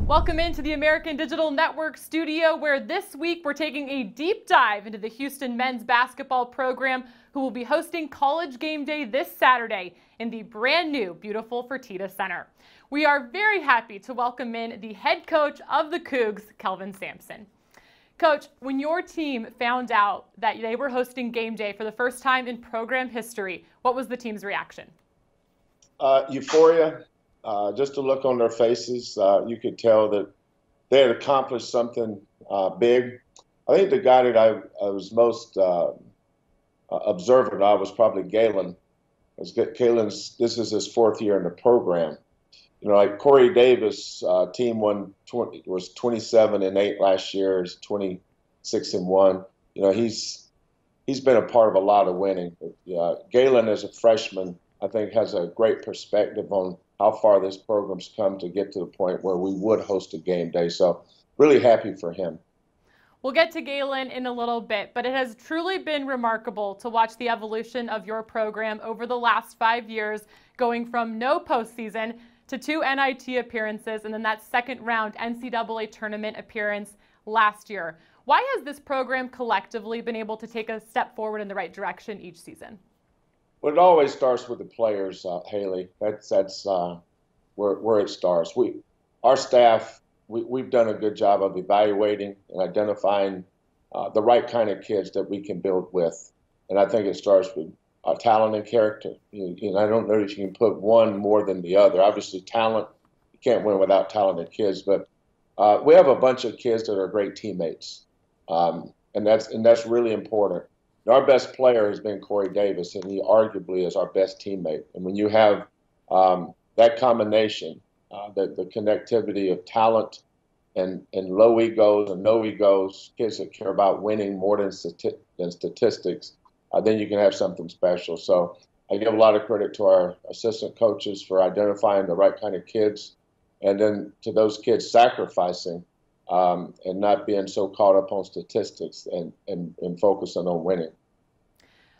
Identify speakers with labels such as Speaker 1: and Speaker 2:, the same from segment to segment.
Speaker 1: Welcome into the American Digital Network studio, where this week we're taking a deep dive into the Houston men's basketball program, who will be hosting College Game Day this Saturday in the brand new, beautiful Fertitta Center. We are very happy to welcome in the head coach of the Cougs, Kelvin Sampson. Coach, when your team found out that they were hosting Game Day for the first time in program history, what was the team's reaction?
Speaker 2: Euphoria. Just to look on their faces, you could tell that they had accomplished something big. I think the guy that I was most observant of was probably Galen. Galen's, this is his fourth year in the program. You know, like Corey Davis' team was 27-8 last year. Is 26-1. You know, he's been a part of a lot of winning. Galen, as a freshman, I think has a great perspective on how far this program's come to get to the point where we would host a game day. So really happy for him.
Speaker 1: We'll get to Galen in a little bit, but it has truly been remarkable to watch the evolution of your program over the last 5 years, going from no postseason to 2 NIT appearances and then that second round NCAA tournament appearance last year. Why has this program collectively been able to take a step forward in the right direction each season?
Speaker 2: Well, it always starts with the players, Haley. That's where it starts. Our staff, we've done a good job of evaluating and identifying the right kind of kids that we can build with. And I think it starts with talent and character. I don't know if you can put one more than the other. Obviously, talent, you can't win without talented kids. But we have a bunch of kids that are great teammates, and that's really important. Our best player has been Corey Davis, and he arguably is our best teammate. And when you have that combination, the connectivity of talent and low egos and no egos, kids that care about winning more than statistics, then you can have something special. So I give a lot of credit to our assistant coaches for identifying the right kind of kids, and then to those kids sacrificing and not being so caught up on statistics and focusing on winning.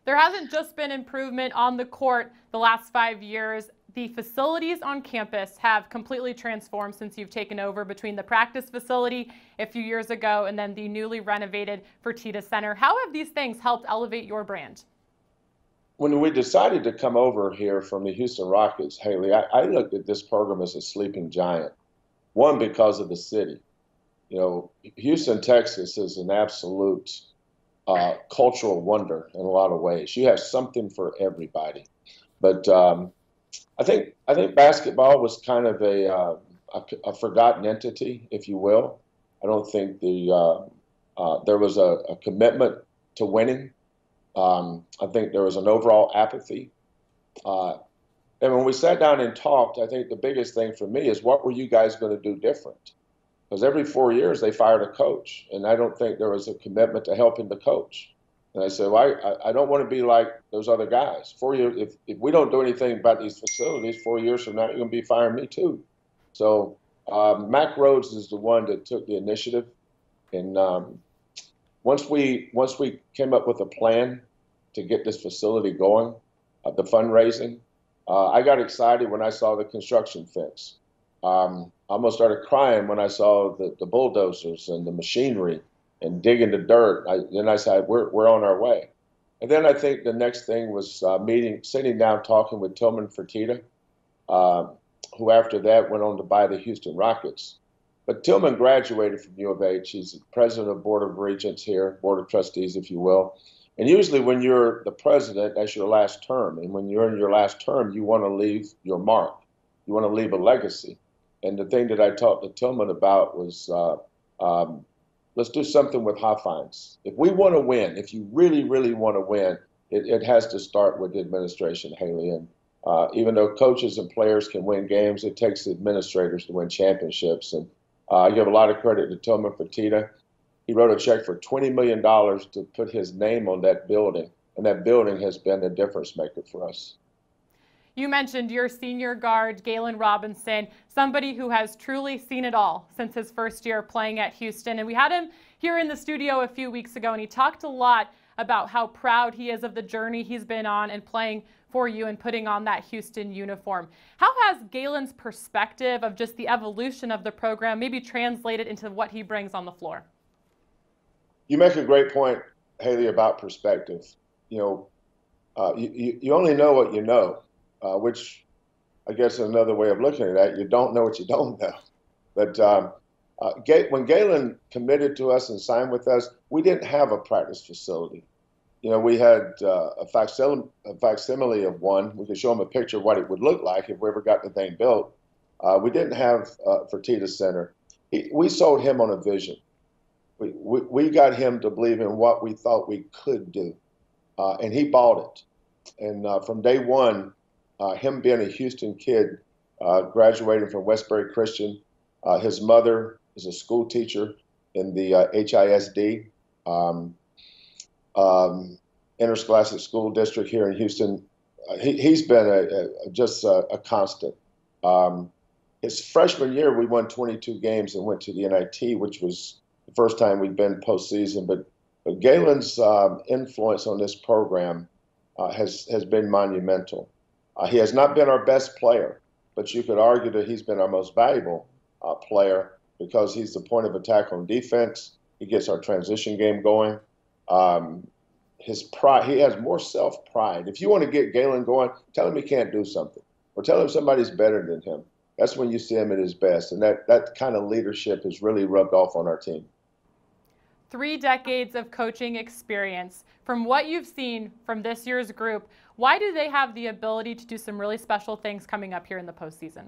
Speaker 1: There hasn't just been improvement on the court the last 5 years. The facilities on campus have completely transformed since you've taken over, between the practice facility a few years ago and then the newly renovated Fertitta Center. How have these things helped elevate your brand?
Speaker 2: When we decided to come over here from the Houston Rockets, Haley, I looked at this program as a sleeping giant. One, because of the city. You know, Houston, Texas is an absolute cultural wonder in a lot of ways. You have something for everybody. But I think basketball was kind of a forgotten entity, if you will. I don't think there was a commitment to winning. I think there was an overall apathy. And when we sat down and talked, I think the biggest thing for me is, what were you guys going to do different? Because every 4 years they fired a coach, and I don't think there was a commitment to helping the coach. And I said, well, I don't want to be like those other guys. 4 years, if we don't do anything about these facilities, 4 years from now, you're going to be firing me too. So Mac Rhodes is the one that took the initiative. And once we came up with a plan to get this facility going, the fundraising, I got excited when I saw the construction fence. I almost started crying when I saw the bulldozers and the machinery and digging the dirt. Then I said, we're on our way. And then I think the next thing was sitting down, talking with Tillman Fertitta, who after that went on to buy the Houston Rockets. But Tillman graduated from U of H. He's the president of Board of Regents here, Board of Trustees, if you will. And usually when you're the president, that's your last term. And when you're in your last term, you want to leave your mark. You want to leave a legacy. And the thing that I talked to Tillman about was, let's do something with high fines. If we want to win, if you really, really want to win, it has to start with the administration, Haley. And even though coaches and players can win games, it takes the administrators to win championships. And I give a lot of credit to Tillman Fertitta. He wrote a check for $20 million to put his name on that building. And that building has been the difference maker for us.
Speaker 1: You mentioned your senior guard, Galen Robinson, somebody who has truly seen it all since his first year playing at Houston. And we had him here in the studio a few weeks ago, and he talked a lot about how proud he is of the journey he's been on and playing for you in putting on that Houston uniform. How has Galen's perspective of just the evolution of the program maybe translated into what he brings on the floor?
Speaker 2: You make a great point, Haley, about perspective. You know, you only know what you know, which I guess is another way of looking at that. You don't know what you don't know. But when Galen committed to us and signed with us, we didn't have a practice facility. You know, we had a facsimile of one. We could show him a picture of what it would look like if we ever got the thing built. We didn't have Fertitta Center. We sold him on a vision. We got him to believe in what we thought we could do, and he bought it. And from day one, him being a Houston kid, graduating from Westbury Christian, his mother is a school teacher in the HISD, interscholastic school district here in Houston. He's been just a constant. His freshman year, we won 22 games and went to the NIT, which was the first time we'd been postseason. But Galen's influence on this program has been monumental. He has not been our best player, but you could argue that he's been our most valuable player because he's the point of attack on defense. He gets our transition game going. His pride, he has more self-pride. If you want to get Galen going, tell him he can't do something, or tell him somebody's better than him. That's when you see him at his best, and that kind of leadership has really rubbed off on our team.
Speaker 1: 3 decades of coaching experience. From what you've seen from this year's group, why do they have the ability to do some really special things coming up here in the postseason?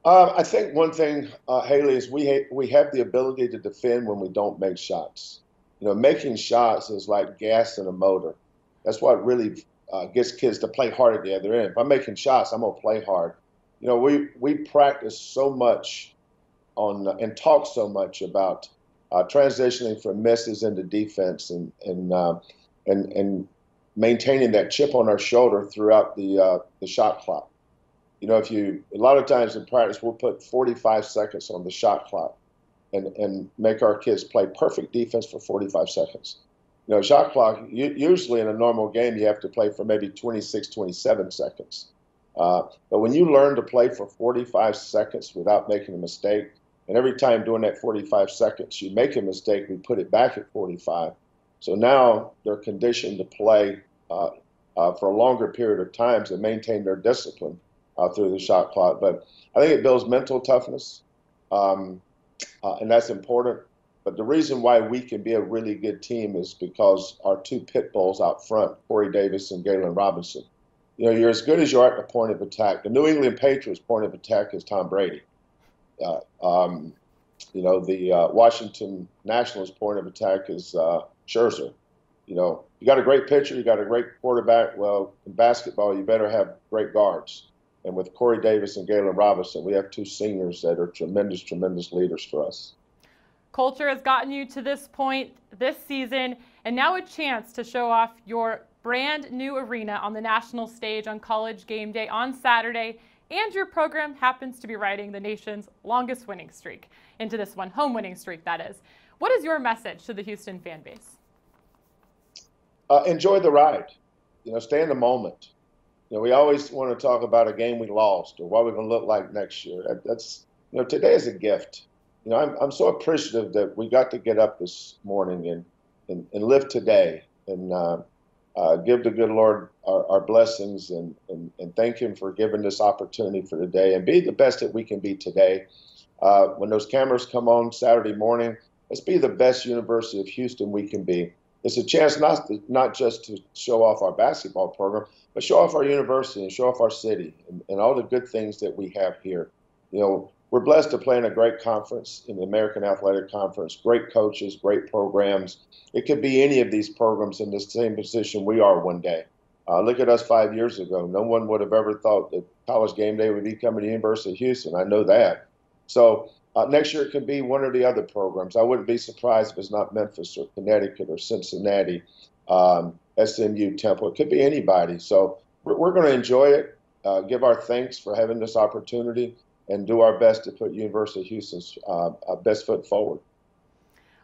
Speaker 2: I think one thing, Haley, is we have the ability to defend when we don't make shots. You know, making shots is like gas in a motor. That's what really gets kids to play hard at the other end. If I'm making shots, I'm going to play hard. You know, we practice so much on and talk so much about transitioning from misses into defense and maintaining that chip on our shoulder throughout the shot clock. You know, a lot of times in practice, we'll put 45 seconds on the shot clock and make our kids play perfect defense for 45 seconds. You know, shot clock, usually in a normal game, you have to play for maybe 26, 27 seconds. But when you learn to play for 45 seconds without making a mistake, and every time during that 45 seconds you make a mistake, we put it back at 45. So now they're conditioned to play for a longer period of time to maintain their discipline through the shot clock. But I think it builds mental toughness, and that's important. But the reason why we can be a really good team is because our 2 pit bulls out front, Corey Davis and Galen Robinson. You know, you're as good as you are at the point of attack. The New England Patriots' point of attack is Tom Brady. You know, the Washington Nationals' point of attack is Scherzer. You know, you got a great pitcher, you got a great quarterback. Well, in basketball, you better have great guards. And with Corey Davis and Galen Robinson, we have 2 seniors that are tremendous, tremendous leaders for us.
Speaker 1: Culture has gotten you to this point this season, and now a chance to show off your brand new arena on the national stage on College Game Day on Saturday. And your program happens to be riding the nation's longest winning streak into this one, home winning streak, that is. What is your message to the Houston fan base?
Speaker 2: Enjoy the ride. You know, stay in the moment. You know, we always want to talk about a game we lost or what we're going to look like next year. That's, you know, today is a gift. You know, I'm so appreciative that we got to get up this morning and live today and give the good Lord our blessings and thank him for giving this opportunity for today and be the best that we can be today. When those cameras come on Saturday morning, let's be the best University of Houston we can be. It's a chance not just to show off our basketball program, but show off our university and show off our city and all the good things that we have here. You know, we're blessed to play in a great conference, in the American Athletic Conference, great coaches, great programs. It could be any of these programs in the same position we are one day. Look at us 5 years ago. No one would have ever thought that College Game Day would be coming to the University of Houston. I know that. So next year it could be one of the other programs. I wouldn't be surprised if it's not Memphis or Connecticut or Cincinnati, SMU, Temple. It could be anybody. So we're going to enjoy it, give our thanks for having this opportunity, and do our best to put University of Houston's best foot forward.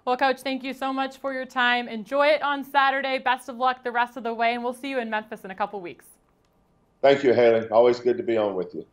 Speaker 1: Well, Coach, thank you so much for your time. Enjoy it on Saturday. Best of luck the rest of the way, and we'll see you in Memphis in a couple weeks.
Speaker 2: Thank you, Haley. Always good to be on with you.